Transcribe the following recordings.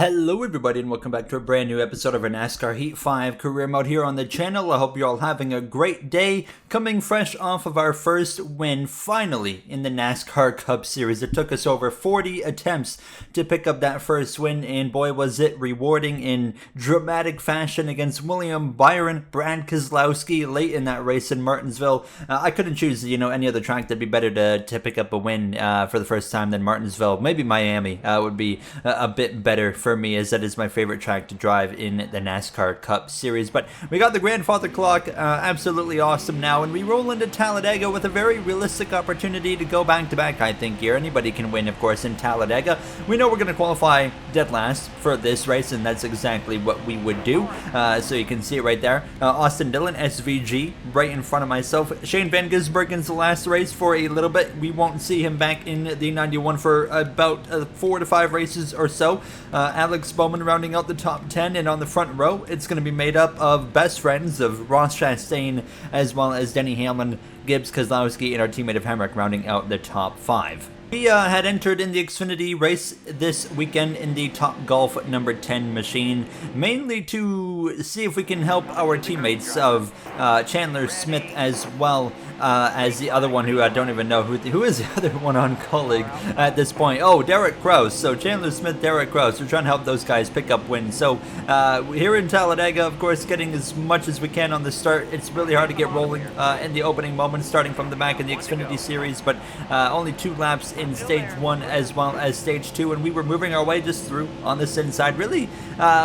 Hello everybody and welcome back to a brand new episode of our NASCAR Heat 5 career mode here on the channel. I hope you're all having a great day, coming fresh off of our first win finally in the NASCAR Cup Series. It took us over 40 attempts to pick up that first win, and boy was it rewarding in dramatic fashion against William Byron, Brad Keselowski late in that race in Martinsville. I couldn't choose any other track that'd be better to pick up a win for the first time than Martinsville. Maybe Miami would be a bit better for me, as that is my favorite track to drive in the NASCAR Cup Series. But we got the grandfather clock, absolutely awesome now, and we roll into Talladega with a very realistic opportunity to go back-to-back, I think, here. Anybody can win, of course, in Talladega. We know we're going to qualify dead last for this race, and that's exactly what we would do. So you can see it right there. Austin Dillon, SVG, right in front of myself. Shane Van Gisbergen's the last race for a little bit. We won't see him back in the 91 for about 4 to 5 races or so. Alex Bowman rounding out the top 10, and on the front row, it's going to be made up of best friends of Ross Chastain, as well as Denny Hamlin, Gibbs, Keselowski, and our teammate of Hemrick rounding out the top 5. We had entered in the Xfinity race this weekend in the Top Golf number 10 machine, mainly to see if we can help our teammates of Chandler Smith, as well as the other one who I don't even know who is the other one on colleague at this point. Oh, Derek Krause. So Chandler Smith, Derek Krause. We're trying to help those guys pick up wins. So here in Talladega, of course, getting as much as we can on the start. It's really hard to get rolling in the opening moments, starting from the back in the Xfinity series, but only 2 laps in stage 1 as well as stage 2, and we were moving our way just through on this inside, really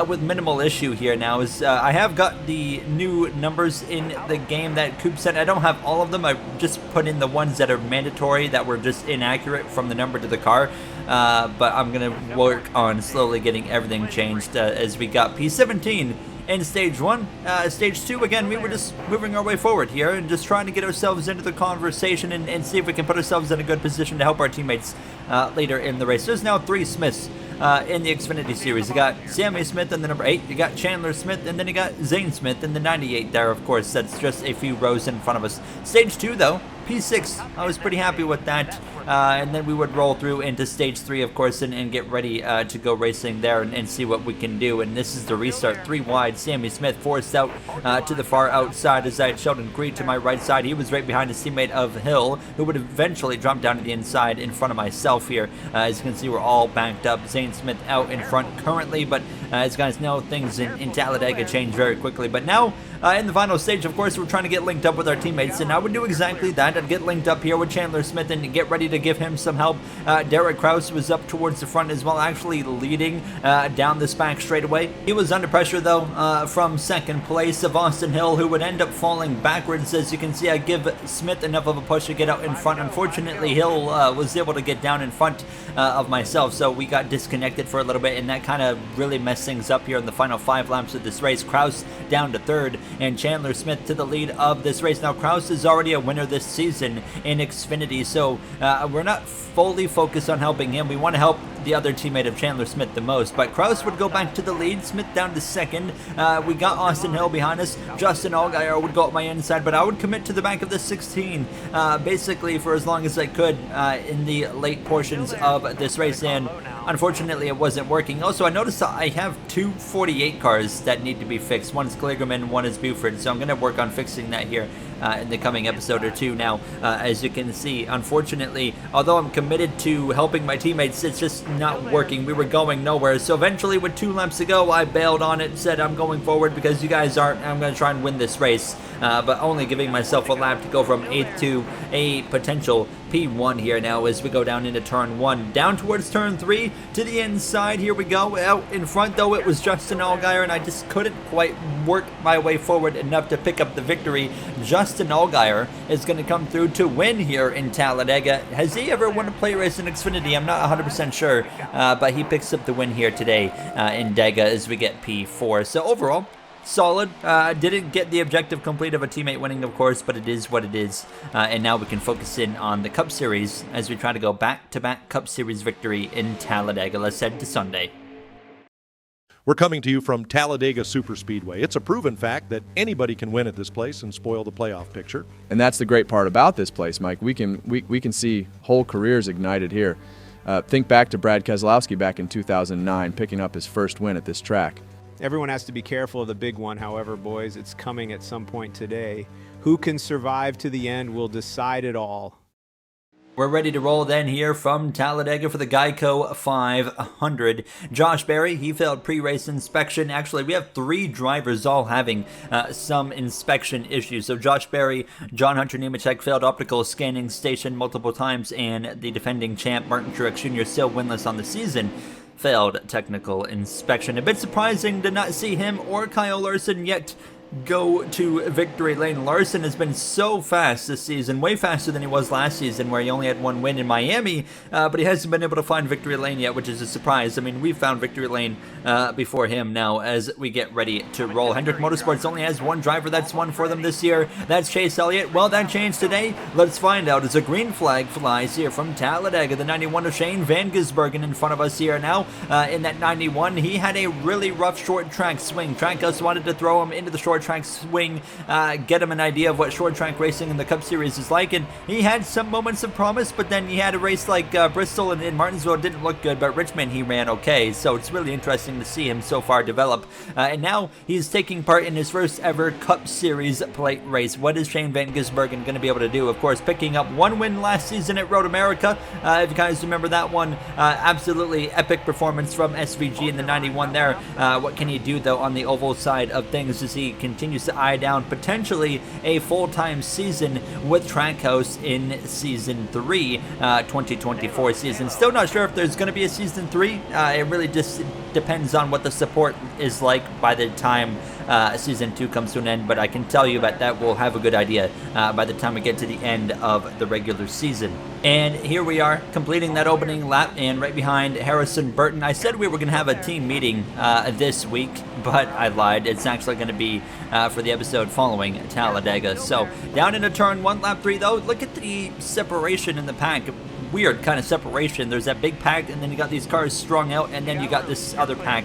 with minimal issue here now. Is I have got the new numbers in the game that Koop sent. I don't have all of them. I just put in the ones that are mandatory, that were just inaccurate from the number to the car, but I'm gonna work on slowly getting everything changed as we got P17 in stage 1. Stage 2, again, we were just moving our way forward here and just trying to get ourselves into the conversation and see if we can put ourselves in a good position to help our teammates later in the race. There's now 3 Smiths in the Xfinity series. You got Sammy Smith in the number 8, you got Chandler Smith, and then you got Zane Smith in the 98 there, of course. That's just a few rows in front of us. Stage 2, though, P6, I was pretty happy with that. And then we would roll through into stage 3, of course, and get ready to go racing there and see what we can do. And this is the restart, 3 wide. Sammy Smith forced out to the far outside, as I had Sheldon Creed to my right side. He was right behind his teammate of Hill, who would eventually jump down to the inside in front of myself here. As you can see, we're all banked up. Zane Smith out in front currently, but as you guys know, things in Talladega change very quickly. But now, in the final stage, of course, we're trying to get linked up with our teammates, and I would do exactly that. I'd get linked up here with Chandler Smith and get ready to give him some help. Derek Krause was up towards the front as well, actually leading down this back straightaway. He was under pressure, though, from second place of Austin Hill, who would end up falling backwards. As you can see, I give Smith enough of a push to get out in front. Unfortunately, Hill was able to get down in front of myself, so we got disconnected for a little bit, and that kind of really messed things up here in the final 5 laps of this race. Krause down to 3rd, and Chandler Smith to the lead of this race. Now, Krause is already a winner this season in Xfinity, so we're not fully focused on helping him. We want to help the other teammate of Chandler Smith the most, but Krause would go back to the lead, Smith down to 2nd. We got Austin Hill behind us. Justin Allgaier would go up my inside, but I would commit to the back of the 16 basically for as long as I could in the late portions of this race, and unfortunately it wasn't working. Also, I noticed that I have 2 48 cars that need to be fixed. One is Kligerman, one is Buford, so I'm going to work on fixing that here in the coming episode or 2 now. As you can see, unfortunately, although I'm committed to helping my teammates, it's just not working. We were going nowhere, so eventually with 2 laps to go, I bailed on it, said I'm going forward because you guys aren't, I'm going to try and win this race, but only giving myself a lap to go from 8th to a potential P1 here now as we go down into turn 1. Down towards turn 3 to the inside. Here we go. Out in front, though, it was Justin Allgaier, and I just couldn't quite work my way forward enough to pick up the victory. Justin Allgaier is going to come through to win here in Talladega. Has he ever won a play race in Xfinity? I'm not 100% sure, but he picks up the win here today in Dega as we get P4. So overall, solid. Didn't get the objective complete of a teammate winning, of course, but it is what it is. And now we can focus in on the Cup Series as we try to go back-to-back Cup Series victory in Talladega. Let's head to Sunday. We're coming to you from Talladega Superspeedway. It's a proven fact that anybody can win at this place and spoil the playoff picture. And that's the great part about this place, Mike. We can see whole careers ignited here. Think back to Brad Keselowski back in 2009, picking up his first win at this track. Everyone has to be careful of the big one, however, boys, it's coming at some point today. Who can survive to the end will decide it all. We're ready to roll then here from Talladega for the Geico 500. Josh Berry, he failed pre-race inspection. Actually, we have 3 drivers all having some inspection issues. So Josh Berry, John Hunter Nemechek failed optical scanning station multiple times, and the defending champ Martin Truex Jr. still winless on the season failed technical inspection. A bit surprising to not see him or Kyle Larson yet go to victory lane. Larson has been so fast this season, way faster than he was last season where he only had 1 win in Miami, but he hasn't been able to find victory lane yet, which is a surprise. I mean, we found victory lane before him now as we get ready to roll. Hendrick Motorsports only has 1 driver that's won for them this year. That's Chase Elliott. Well, that changed today. Let's find out as a green flag flies here from Talladega. The 91 of Shane Van Gisbergen in front of us here now. In that 91, he had a really rough short track swing. Trackhouse wanted to throw him into the short track swing, get him an idea of what short track racing in the Cup Series is like, and he had some moments of promise, but then he had a race like Bristol and in Martinsville didn't look good, but Richmond he ran okay, so it's really interesting to see him so far develop, and now he's taking part in his first ever Cup Series plate race. What is Shane Van Gisbergen going to be able to do? Of course, picking up 1 win last season at Road America, if you guys remember that one, absolutely epic performance from SVG in the 91 there. What can he do though on the oval side of things as he continues to eye down potentially a full-time season with Trackhouse in Season 3, 2024 season. Still not sure if there's going to be a Season 3. It really just depends on what the support is like by the time Season 2 comes to an end, but I can tell you that we'll have a good idea by the time we get to the end of the regular season. And here we are completing that opening lap, and right behind Harrison Burton. I said we were going to have a team meeting this week, but I lied. It's actually going to be for the episode following Talladega. So down into turn 1, lap 3 though. Look at the separation in the pack. Weird kind of separation. There's that big pack, and then you got these cars strung out, and then you got this other pack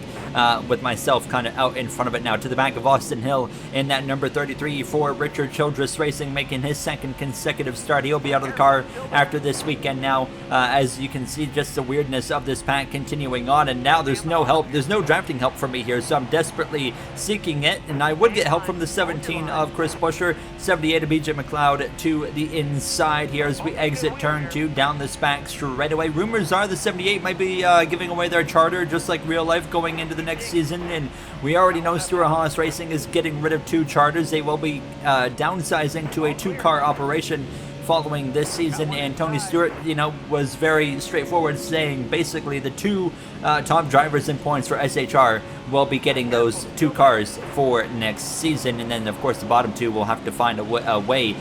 with myself kind of out in front of it now. To the back of Austin Hill in that number 33 for Richard Childress Racing, making his 2nd consecutive start. He'll be out of the car after this weekend now. As you can see, just the weirdness of this pack continuing on, and now there's no help. There's no drafting help for me here, so I'm desperately seeking it, and I would get help from the 17 of Chris Buescher, 78 of BJ McLeod to the inside here as we exit turn 2 down this back straight away. Rumors are the 78 might be giving away their charter just like real life going into the next season, and we already know Stuart Haas Racing is getting rid of 2 charters. They will be downsizing to a 2-car operation following this season, and Tony Stewart, was very straightforward, saying basically the 2 top drivers in points for SHR will be getting those 2 cars for next season, and then of course the bottom 2 will have to find a way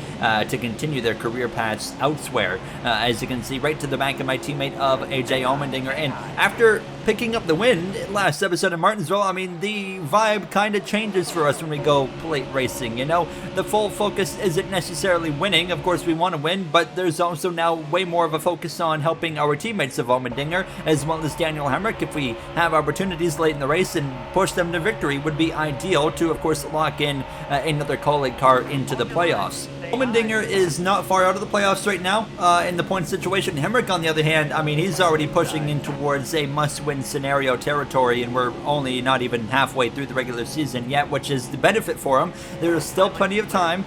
to continue their career paths elsewhere. As you can see right to the back of my teammate of AJ Allmendinger, and after picking up the win last episode in Martinsville, I mean, the vibe kind of changes for us when we go plate racing. The full focus isn't necessarily winning. Of course we want to win, but there's also now way more of a focus on helping our teammates of Allmendinger as well as Daniel Hemrick. If we have opportunities late in the race and push them to victory, would be ideal to of course lock in another colleague car into the playoffs. Allmendinger is not far out of the playoffs right now in the point situation. Hemrick, on the other hand, I mean, he's already pushing in towards a must-win scenario territory, and we're only not even halfway through the regular season yet, which is the benefit for him. There is still plenty of time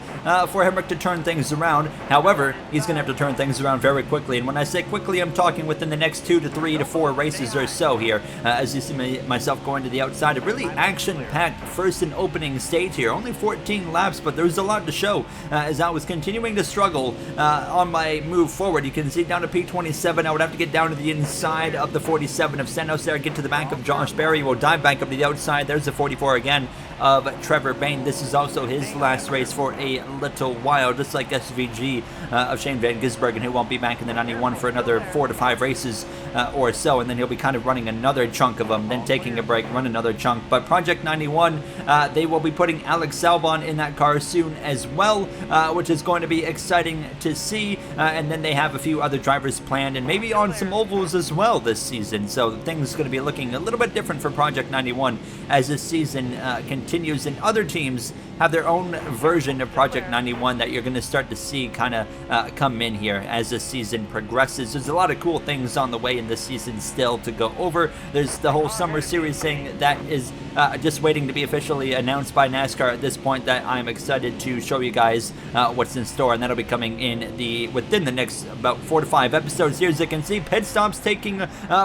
for Hemrick to turn things around. However, he's going to have to turn things around very quickly, and when I say quickly, I'm talking within the next 2 to 3 to 4 races or so here. As you see myself going to the outside, a really action-packed first and opening stage here. Only 14 laps, but there's a lot to show as I was continuing to struggle on my move forward. You can see down to P27. I would have to get down to the inside of the 47 of Sanok there, get to the back of Josh Berry. We'll dive back up to the outside. There's the 44 again of Trevor Bayne. This is also his last race for a little while, just like SVG of Shane Van Gisbergen, who won't be back in the 91 for another 4 to 5 races or so, and then he'll be kind of running another chunk of them, then taking a break, run another chunk. But Project 91, they will be putting Alex Albon in that car soon as well, which is going to be exciting to see, and then they have a few other drivers planned, and maybe on some ovals as well this season, so things are going to be looking a little bit different for Project 91 as this season continues, and other teams have their own version of Project 91 that you're going to start to see kind of come in here as the season progresses. There's a lot of cool things on the way in this season still to go over. There's the whole summer series thing that is just waiting to be officially announced by NASCAR at this point, that I'm excited to show you guys what's in store, and that'll be coming in within the next about 4 to 5 episodes here. As you can see, pit stops taking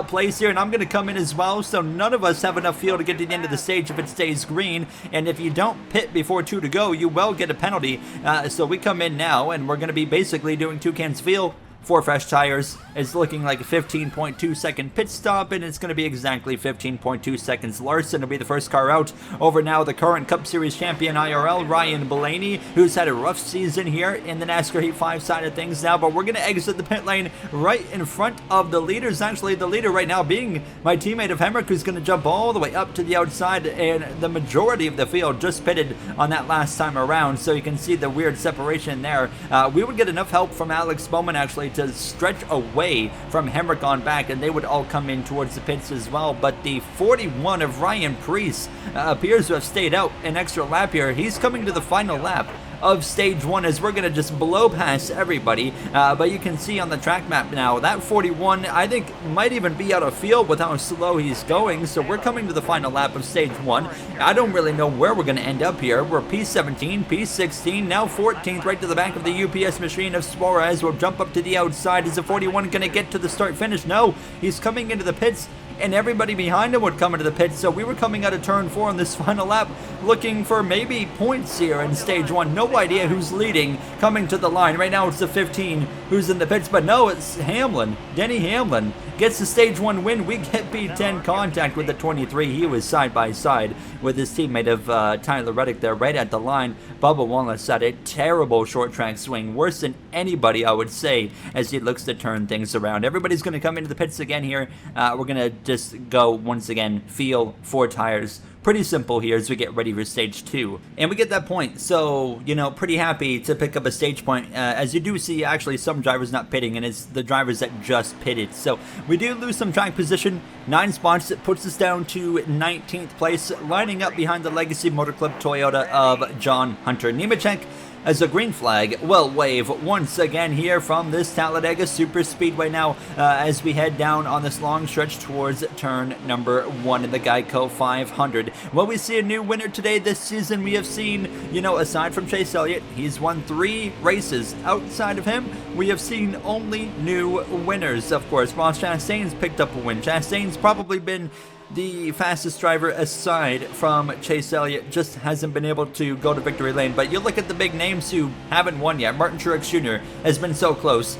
place here, and I'm going to come in as well, so none of us have enough fuel to get to the end of the stage if it stays green, and if you don't pit before 2 to go, you will get a penalty. So we come in now, and we're going to be basically doing 2 cans of fuel, 4 fresh tires. It's looking like a 15.2 second pit stop, and it's going to be exactly 15.2 seconds. Larson will be the first car out. Over now, the current Cup Series champion IRL, Ryan Blaney, who's had a rough season here in the NASCAR Heat 5 side of things now, but we're going to exit the pit lane right in front of the leaders. Actually, the leader right now being my teammate of Hemrick, who's going to jump all the way up to the outside, and the majority of the field just pitted on that last time around, so you can see the weird separation there. We would get enough help from Alex Bowman actually to stretch away from Hemrick on back, and they would all come in towards the pits as well. But the 41 of Ryan Preece appears to have stayed out an extra lap here. He's coming to the final lap of stage 1 as we're going to just blow past everybody, but you can see on the track map now that 41 I think might even be out of field with how slow he's going, so we're coming to the final lap of stage 1. I don't really know where we're going to end up here. We're P17, P16, now 14th, right to the back of the UPS machine of Suarez. Will jump up to the outside. Is the 41 going to get to the start finish? No, he's coming into the pits, and everybody behind him would come into the pits, so we were coming out of turn 4 on this final lap looking for maybe points here in stage 1. No idea who's leading coming to the line. Right now it's the 15 who's in the pits, but no, it's Hamlin. Denny Hamlin gets the stage 1 win. We get P10 contact with the 23. He was side by side with his teammate of Tyler Reddick there right at the line. Bubba Wallace had a terrible short track swing, worse than anybody I would say, as he looks to turn things around. Everybody's going to come into the pits again here. We're going to just go once again, feel 4 tires. Pretty simple here as we get ready for stage 2. And we get that point, so, you know, pretty happy to pick up a stage point. As you do see, actually, some drivers not pitting, and it's the drivers that just pitted. So we do lose some track position, 9 spots. It puts us down to 19th place, lining up behind the Legacy Motor Club Toyota of John Hunter Nemechek, as a green flag will wave once again here from this Talladega Super Speedway now, as we head down on this long stretch towards turn number 1 in the Geico 500. Well, we see a new winner today this season. We have seen, you know, aside from Chase Elliott, he's won 3 races. Outside of him, we have seen only new winners. Of course, Ross Chastain's picked up a win. Chastain's probably been the fastest driver aside from Chase Elliott, just hasn't been able to go to victory lane. But you look at the big names who haven't won yet. Martin Truex Jr. has been so close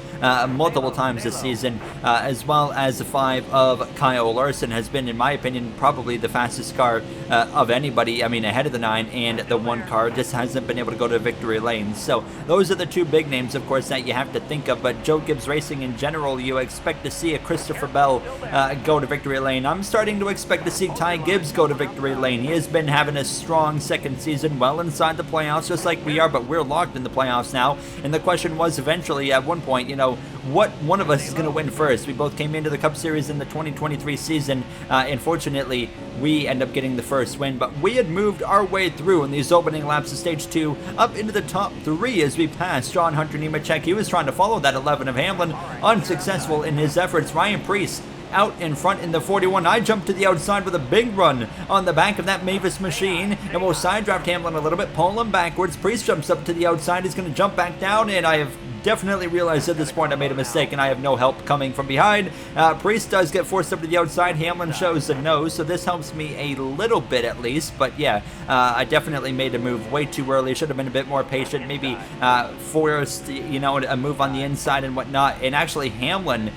multiple times this season, as well as the 5 of Kyle Larson has been, in my opinion, probably the fastest car of anybody. I mean, ahead of the 9 and the 1 car, just hasn't been able to go to victory lane. So those are the 2 big names, of course, that you have to think of. But Joe Gibbs Racing in general, you expect to see a Christopher Bell go to victory lane. I'm starting to expect to see Ty Gibbs go to victory lane. He has been having a strong second season, well inside the playoffs, just like we are, but we're locked in the playoffs now. And the question was eventually, at one point, you know, what one of us is going to win first. We both came into the Cup Series in the 2023 season. Unfortunately, we end up getting the first win, but we had moved our way through in these opening laps of stage 2 up into the top 3 as we passed John Hunter Nemechek. He was trying to follow that 11 of Hamlin, unsuccessful in his efforts. Ryan Preece out in front in the 41. I jumped to the outside with a big run on the back of that Mavis machine, and we'll side draft Hamlin a little bit, pull him backwards. Priest jumps up to the outside. He's going to jump back down, and I have definitely realized at this point I made a mistake, and I have no help coming from behind. Priest does get forced up to the outside. Hamlin shows a no, so this helps me a little bit at least. But yeah, I definitely made a move way too early. Should have been a bit more patient, maybe forced, you know, a move on the inside and whatnot. And actually Hamlin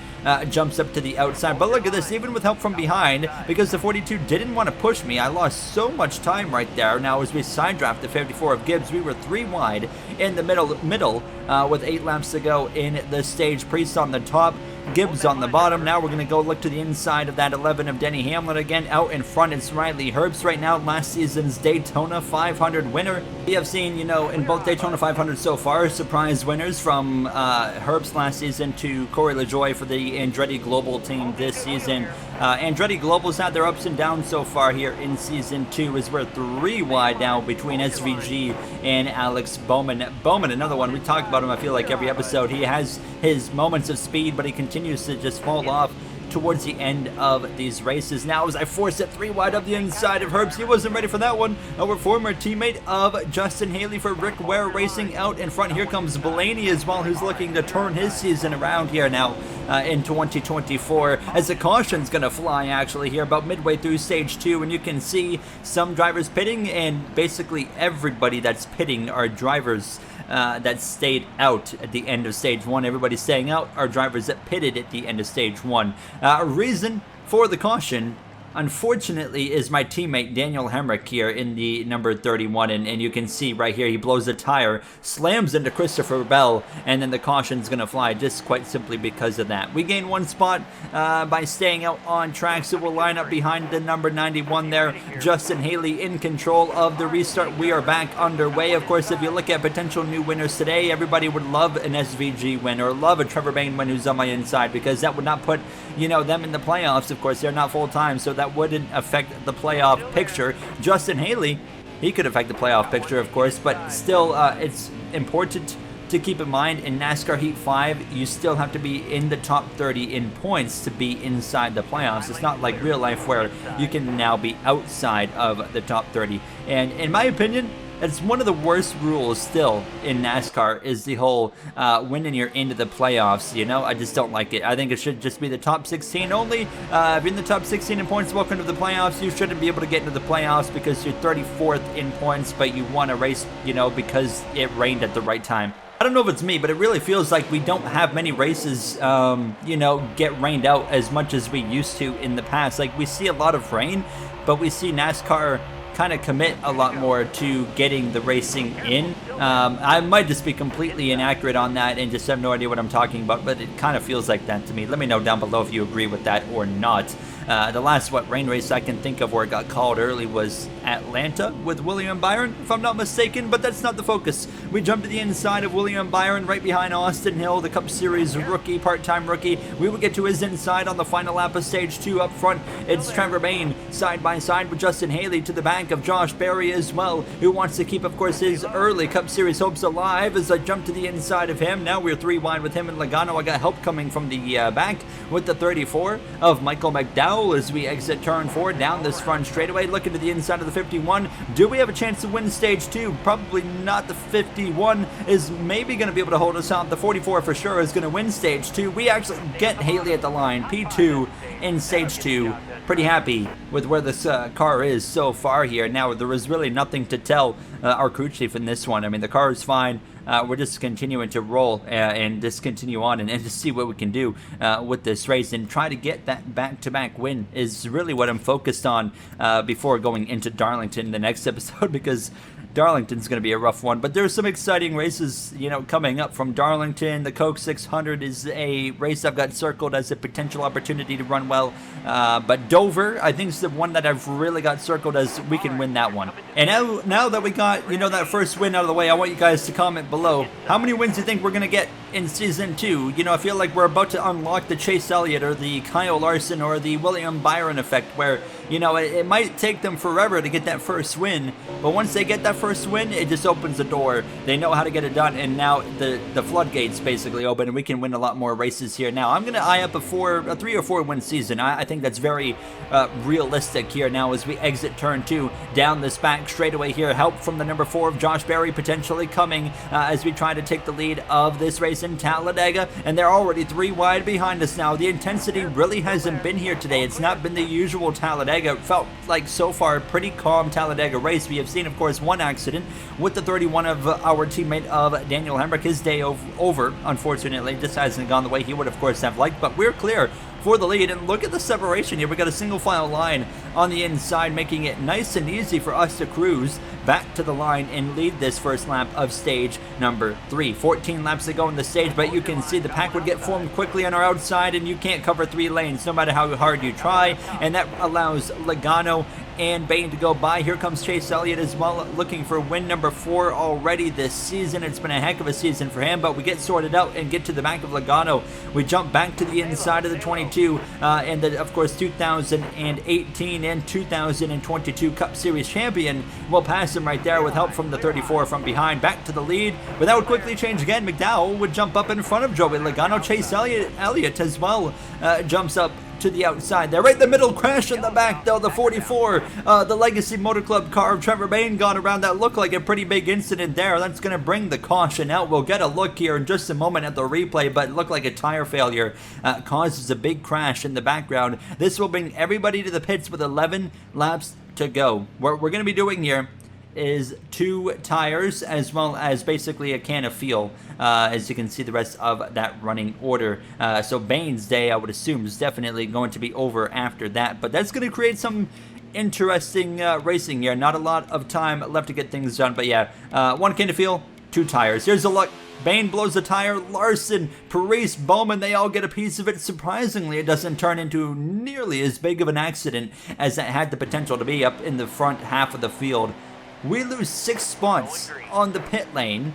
jumps up to the outside. But look at this, even with help from behind, because the 42 didn't want to push me, I lost so much time right there. Now as we side draft the 54 of Gibbs, we were 3 wide in the middle with 8 laps to go in the stage. Priest on the top, Gibbs on the bottom. Now we're going to go look to the inside of that 11 of Denny Hamlin again. Out in front, it's Riley Herbst right now, last season's Daytona 500 winner. We have seen, you know, in both Daytona 500 so far, surprise winners from Herbst last season to Corey LaJoie for the Andretti Global team this season. Andretti Global's had their ups and downs so far here in Season 2, as we're 3 wide now between SVG and Alex Bowman. Bowman, another one, we talk about him, I feel like, every episode. He has his moments of speed, but he continues to just fall off towards the end of these races. Now as I force it 3 wide up the inside of Herbst, he wasn't ready for that one. Our former teammate of Justin Haley for Rick Ware racing out in front. Here comes Blaney as well, who's looking to turn his season around here now in 2024, as the caution's gonna fly actually here about midway through stage 2, and you can see some drivers pitting, and basically everybody that's pitting are drivers that stayed out at the end of stage 1. Everybody staying out are drivers that pitted at the end of stage 1. Reason for the caution, unfortunately, is my teammate Daniel Hemrick here in the number 31, and you can see right here he blows a tire, slams into Christopher Bell, and then the caution's gonna fly just quite simply because of that. We gain 1 spot by staying out on track, so we'll line up behind the number 91 there. Justin Haley in control of the restart. We are back underway. Of course, if you look at potential new winners today, everybody would love an SVG win or love a Trevor Bayne win who's on my inside, because that would not put, you know, them in the playoffs. Of course, they're not full-time, so that wouldn't affect the playoff picture. Justin Haley, he could affect the playoff picture, of course, but still, it's important to keep in mind in NASCAR Heat 5, you still have to be in the top 30 in points to be inside the playoffs. It's not like real life where you can now be outside of the top 30. And in my opinion, it's one of the worst rules still in NASCAR, is the whole winning you're into the playoffs, you know? I just don't like it. I think it should just be the top 16 only. If you're in the top 16 in points, welcome to the playoffs. You shouldn't be able to get into the playoffs because you're 34th in points, but you won a race, you know, because it rained at the right time. I don't know if it's me, but it really feels like we don't have many races, you know, get rained out as much as we used to in the past. Like, we see a lot of rain, but we see NASCAR kind of commit a lot more to getting the racing in. I might just be completely inaccurate on that and just have no idea what I'm talking about, but it kind of feels like that to me. Let me know down below if you agree with that or not. The last rain race I can think of where it got called early was Atlanta with William Byron, if I'm not mistaken, but that's not the focus. We jump to the inside of William Byron, right behind Austin Hill, the Cup Series rookie, part-time rookie. We will get to his inside on the final lap of stage 2. Up front, it's Trevor Bayne side by side with Justin Haley, to the back of Josh Berry as well, who wants to keep, of course, his early Cup Series hopes alive. As I jump to the inside of him, now we're 3 wide with him and Logano. I got help coming from the back with the 34 of Michael McDowell as we exit turn 4 down this front straightaway, looking to the inside of the 51. Do we have a chance to win stage 2? Probably not. The 51 is maybe going to be able to hold us out. The 44 for sure is going to win stage 2. We actually get Haley at the line, P2 in stage 2. Pretty happy with where this car is so far here. Now, there was really nothing to tell our crew chief in this one. I mean, the car is fine. We're just continuing to roll and just continue on and just see what we can do with this race and try to get that back-to-back win is really what I'm focused on before going into Darlington the next episode, because Darlington's going to be a rough one. But there's some exciting races, you know, coming up from Darlington. The Coke 600 is a race I've got circled as a potential opportunity to run well. But Dover, I think, is the one that I've really got circled as we can win that one. And now that we got, you know, that first win out of the way, I want you guys to comment below. How many wins do you think we're going to get in Season 2? You know, I feel like we're about to unlock the Chase Elliott or the Kyle Larson or the William Byron effect, where, you know, it might take them forever to get that first win, but once they get that first win, it just opens the door. They know how to get it done, and now the floodgates basically open, and we can win a lot more races here. Now, I'm going to eye up a 3 or 4 win season. I think that's very realistic here now as we exit turn 2 down this back straightaway here. Help from the number 4 of Josh Berry potentially coming as we try to take the lead of this race in Talladega, and they're already 3 wide behind us now. The intensity really hasn't been here today. It's not been the usual Talladega. It felt like so far a pretty calm Talladega race. We have seen, of course, one accident with the 31 of our teammate of Daniel Hemrick. His day over, unfortunately. Just hasn't gone the way he would, of course, have liked, but we're clear for the lead, and look at the separation here. We got a single file line on the inside, making it nice and easy for us to cruise back to the line and lead this first lap of stage number 3. 14 laps to go in the stage, but you can see the pack would get formed quickly on our outside, and you can't cover 3 lanes no matter how hard you try, and that allows Logano and Bain to go by. Here comes Chase Elliott as well, looking for win number 4 already this season. It's been a heck of a season for him, but we get sorted out and get to the back of Logano. We jump back to the inside of the 22, and the, of course, 2018 and 2022 Cup Series champion. We'll pass him right there with help from the 34 from behind. Back to the lead without quickly change again. McDowell would jump up in front of Joey Logano. Chase Elliott as well jumps up to the outside there. Right in the middle, crash in the back though, the 44, the Legacy Motor Club car of Trevor Bayne got around. That looked like a pretty big incident there. That's going to bring the caution out. We'll get a look here in just a moment at the replay, but it looked like a tire failure causes a big crash in the background. This will bring everybody to the pits with 11 laps to go. What we're going to be doing here is 2 tires as well as basically a can of fuel, as you can see the rest of that running order. So Bane's day, I would assume, is definitely going to be over after that, but that's going to create some interesting racing here. Not a lot of time left to get things done, but yeah, 1 can of fuel, 2 tires. Here's a look. Bain blows a tire, Larson, Parise, Bowman, they all get a piece of it. Surprisingly, it doesn't turn into nearly as big of an accident as it had the potential to be up in the front half of the field. We lose 6 spots on the pit lane,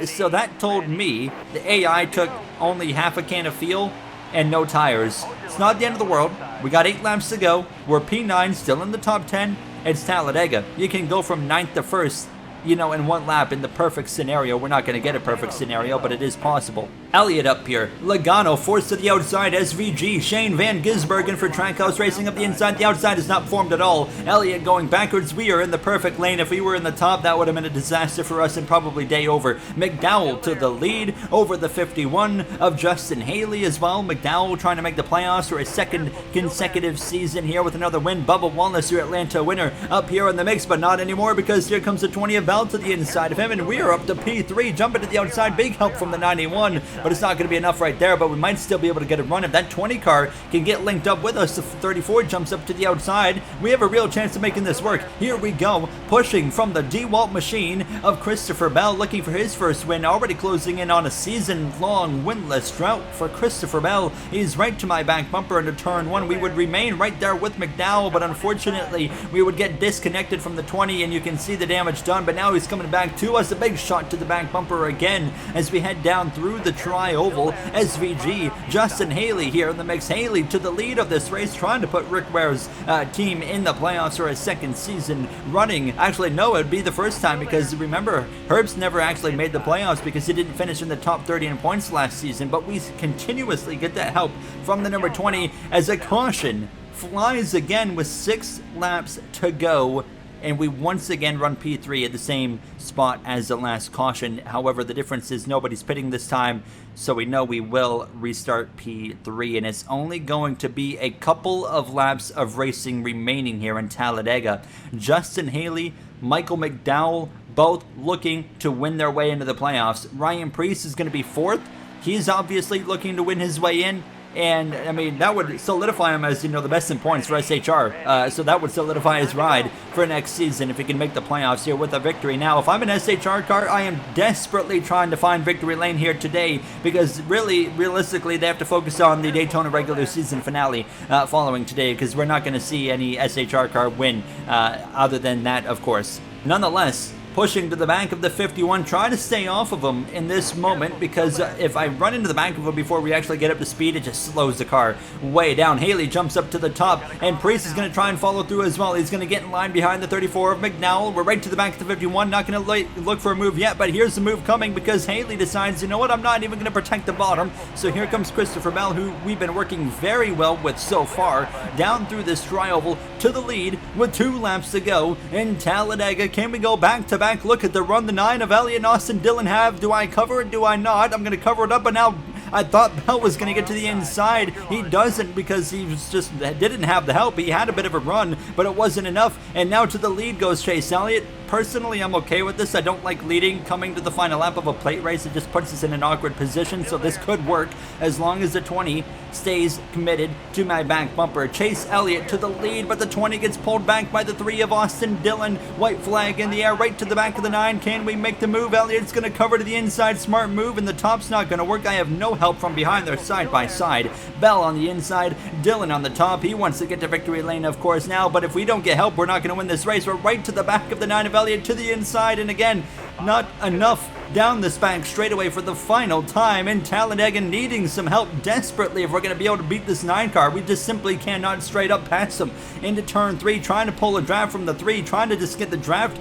so that told me the AI took only half a can of fuel and no tires. It's not the end of the world. We got 8 laps to go. We're P9, still in the top 10. It's Talladega. You can go from 9th to 1st, you know, in 1 lap in the perfect scenario. We're not going to get a perfect scenario, but it is possible. Elliott up here. Logano forced to the outside. SVG. Shane Van Gisbergen for Trackhouse Racing up the inside. The outside is not formed at all. Elliott going backwards. We are in the perfect lane. If we were in the top, that would have been a disaster for us and probably day over. McDowell to the lead over the 51 of Justin Haley as well. McDowell trying to make the playoffs for a 2nd consecutive season here with another win. Bubba Wallace, your Atlanta winner, up here in the mix, but not anymore because here comes the 20 of Bell to the inside of him, and we are up to P3. Jumping to the outside. Big help from the 91. But it's not going to be enough right there, but we might still be able to get a run. If that 20 car can get linked up with us, the 34 jumps up to the outside. We have a real chance of making this work. Here we go, pushing from the DeWalt machine of Christopher Bell, looking for his first win, already closing in on a season-long winless drought for Christopher Bell. He's right to my back bumper into turn 1. We would remain right there with McDowell, but unfortunately, we would get disconnected from the 20, and you can see the damage done, but now he's coming back to us. A big shot to the back bumper again as we head down through the tri-oval. SVG, Justin Haley here in the mix. Haley to the lead of this race, trying to put Rick Ware's team in the playoffs for a 2nd season running. Actually, no, it would be the first time because remember, Herbst never actually made the playoffs because he didn't finish in the top 30 in points last season, but we continuously get that help from the number 20 as a caution flies again with 6 laps to go. And we once again run P3 at the same spot as the last caution. However, the difference is nobody's pitting this time, so we know we will restart P3, and it's only going to be a couple of laps of racing remaining here in Talladega. Justin Haley, Michael McDowell, both looking to win their way into the playoffs. Ryan Preece is going to be 4th. He's obviously looking to win his way in. And, I mean, that would solidify him as, you know, the best in points for SHR. So that would solidify his ride for next season if he can make the playoffs here with a victory. Now, if I'm an SHR car, I am desperately trying to find victory lane here today because really, realistically, they have to focus on the Daytona regular season finale following today because we're not going to see any SHR car win other than that, of course. Nonetheless, pushing to the back of the 51, try to stay off of him in this moment because if I run into the back of him before we actually get up to speed, it just slows the car way down. Haley jumps up to the top, and Priest is going to try and follow through as well. He's going to get in line behind the 34 of McDowell. We're right to the back of the 51, not going to look for a move yet, but here's the move coming because Haley decides, you know what, I'm not even going to protect the bottom. So here comes Christopher Bell, who we've been working very well with so far, down through this tri-oval to the lead with 2 laps to go in Talladega. Can we go back to back? Look at the run the 9 of Elliott and Austin Dillon have. Do I cover it? Do I not? I'm going to cover it up, but now I thought Bell was going to get to the inside. He doesn't because he didn't have the help. He had a bit of a run, but it wasn't enough. And now to the lead goes Chase Elliott. Personally, I'm okay with this. I don't like leading coming to the final lap of a plate race. It just puts us in an awkward position, so this could work as long as the 20 stays committed to my back bumper. Chase Elliott to the lead, but the 20 gets pulled back by the 3 of Austin Dillon. White flag in the air, right to the back of the 9. Can we make the move? Elliott's going to cover to the inside. Smart move, and the top's not going to work. I have no help from behind. They're side by side. Bell on the inside, Dylan on the top. He wants to get to victory lane, of course, now, but if we don't get help, we're not going to win this race. We're right to the back of the 9 of Elliott, to the inside, and again, not enough down this back straightaway for the final time, and Talladega needing some help desperately if we're going to be able to beat this 9 car. We just simply cannot straight up pass them into turn 3, trying to pull a draft from the 3, trying to just get the draft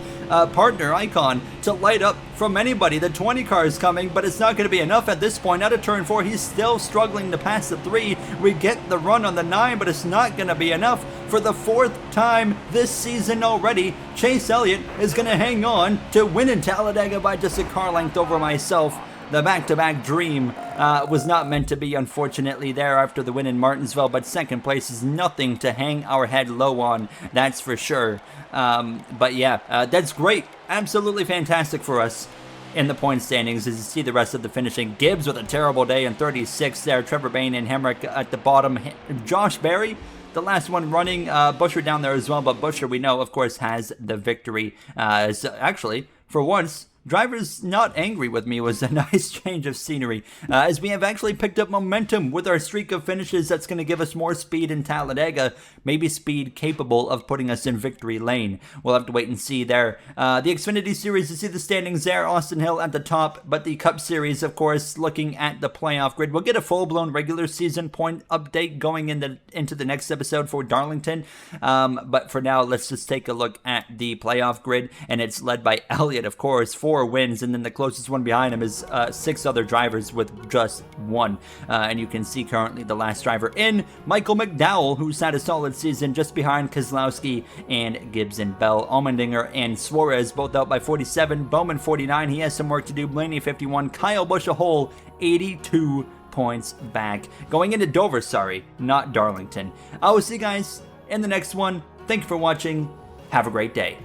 partner icon to light up from anybody. The 20 car is coming, but it's not going to be enough at this point. Out of turn 4, he's still struggling to pass the 3. We get the run on the 9, but it's not going to be enough. For the 4th time this season already, Chase Elliott is going to hang on to win in Talladega by just a car length over myself. The back-to-back dream was not meant to be, unfortunately, there after the win in Martinsville, but second place is nothing to hang our head low on, that's for sure. But yeah, that's great. Absolutely fantastic for us in the point standings as you see the rest of the finishing. Gibbs with a terrible day in 36 there. Trevor Bayne and Hemrick at the bottom. Josh Berry, the last one running. Busher down there as well, but Busher, we know, of course, has the victory. So actually, for once, drivers not angry with me was a nice change of scenery, as we have actually picked up momentum with our streak of finishes. That's going to give us more speed in Talladega, maybe speed capable of putting us in victory lane. We'll have to wait and see there. The Xfinity Series, you see the standings there, Austin Hill at the top, but the Cup Series, of course, looking at the playoff grid. We'll get a full-blown regular season point update going into the next episode for Darlington, but for now, let's just take a look at the playoff grid, and it's led by Elliott, of course, 4 wins, and then the closest one behind him is 6 other drivers with just 1. And you can see currently the last driver in, Michael McDowell, who's had a solid season, just behind Keselowski and Gibbs and Bell. Allmendinger and Suarez both out by 47. Bowman 49. He has some work to do. Blaney 51. Kyle Busch a whole 82 points back. Going into Dover, sorry, not Darlington. I will see you guys in the next one. Thank you for watching. Have a great day.